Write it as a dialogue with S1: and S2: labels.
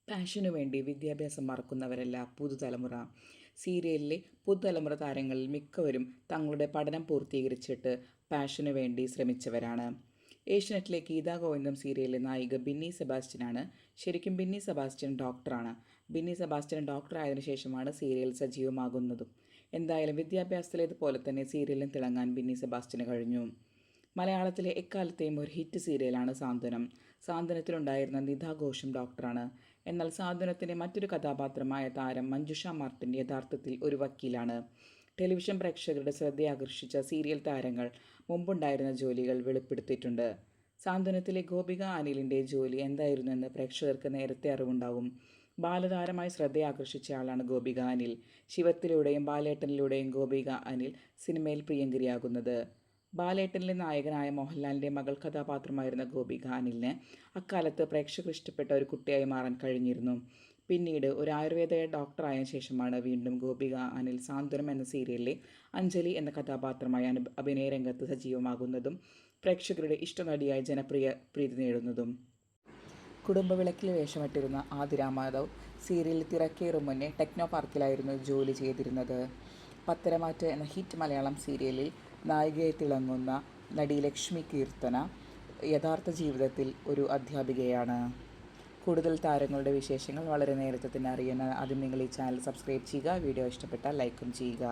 S1: പാഷനു വേണ്ടി വിദ്യാഭ്യാസം മറക്കുന്നവരല്ല പുതുതലമുറ. സീരിയലിലെ പുതുതലമുറ താരങ്ങളിൽ മിക്കവരും തങ്ങളുടെ പഠനം പൂർത്തീകരിച്ചിട്ട് പാഷനു വേണ്ടി ശ്രമിച്ചവരാണ്. ഏഷ്യനെറ്റിലെ ഗീതാ ഗോവിന്ദം സീരിയലിലെ നായിക ബിന്നി സെബാസ്റ്റ്യനാണ്. ശരിക്കും ബിന്നി സെബാസ്റ്റ്യൻ ഡോക്ടറാണ്. ബിന്നി സെബാസ്റ്റ്യൻ ഡോക്ടറായതിനു ശേഷമാണ് സീരിയൽ സജീവമാകുന്നതും. എന്തായാലും വിദ്യാഭ്യാസത്തിലേതുപോലെ തന്നെ സീരിയലിലും തിളങ്ങാൻ ബിന്നി സെബാസ്റ്റ്യന് കഴിഞ്ഞു. മലയാളത്തിലെ എക്കാലത്തെയും ഒരു ഹിറ്റ് സീരിയലാണ് സാന്ത്വനം. സാന്ത്വനത്തിലുണ്ടായിരുന്ന നിധ ഘോഷും ഡോക്ടറാണ്. എന്നാൽ സാന്ത്വനത്തിൻ്റെ മറ്റൊരു കഥാപാത്രമായ താരം മഞ്ജുഷ മാർട്ടിൻ യഥാർത്ഥത്തിൽ ഒരു വക്കീലാണ്. ടെലിവിഷൻ പ്രേക്ഷകരുടെ ശ്രദ്ധയാകർഷിച്ച സീരിയൽ താരങ്ങൾ മുമ്പുണ്ടായിരുന്ന ജോലികൾ വെളിപ്പെടുത്തിയിട്ടുണ്ട്. സാന്ത്വനത്തിലെ ഗോപിക അനിലിൻ്റെ ജോലി എന്തായിരുന്നുവെന്ന് പ്രേക്ഷകർക്ക് നേരത്തെ അറിവുണ്ടാവും. ബാലതാരമായി ശ്രദ്ധയാകർഷിച്ചയാളാണ് ഗോപിക അനിൽ. ശിവത്തിലൂടെയും ബാലേട്ടനിലൂടെയും ഗോപിക അനിൽ സിനിമയിൽ പ്രിയങ്കരിയാകുന്നത്. ബാലേട്ടനിലെ നായകനായ മോഹൻലാലിൻ്റെ മകൾ കഥാപാത്രമായിരുന്ന ഗോപിക അനിലിന് അക്കാലത്ത് പ്രേക്ഷകർ ഇഷ്ടപ്പെട്ട ഒരു കുട്ടിയായി മാറാൻ കഴിഞ്ഞിരുന്നു. പിന്നീട് ഒരു ആയുർവേദ ഡോക്ടറായ ശേഷമാണ് വീണ്ടും ഗോപിക അനിൽ സാന്ത്വനം എന്ന സീരിയലിലെ അഞ്ജലി എന്ന കഥാപാത്രമായ അഭിനയ രംഗത്ത് സജീവമാകുന്നതും പ്രേക്ഷകരുടെ ഇഷ്ടനടിയായി പ്രീതി നേടുന്നതും. കുടുംബവിളക്കിൽ വേഷമിട്ടിരുന്ന ആതിര മാധവ് സീരിയലിൽ തിരക്കേറും മുന്നേ ടെക്നോ പാർക്കിലായിരുന്നു ജോലി ചെയ്തിരുന്നത്. പത്തരമാറ്റ് എന്ന ഹിറ്റ് മലയാളം സീരിയലിൽ നായികയായി തിളങ്ങുന്ന നടി ലക്ഷ്മി കീർത്തന യഥാർത്ഥ ജീവിതത്തിൽ ഒരു അധ്യാപികയാണ്. കൂടുതൽ താരങ്ങളുടെ വിശേഷങ്ങൾ വളരെ നേരത്തെ തന്നെ അറിയാൻ ആദ്യം നിങ്ങൾ ഈ ചാനൽ സബ്സ്ക്രൈബ് ചെയ്യുക. വീഡിയോ ഇഷ്ടപ്പെട്ടാൽ ലൈക്കും ചെയ്യുക.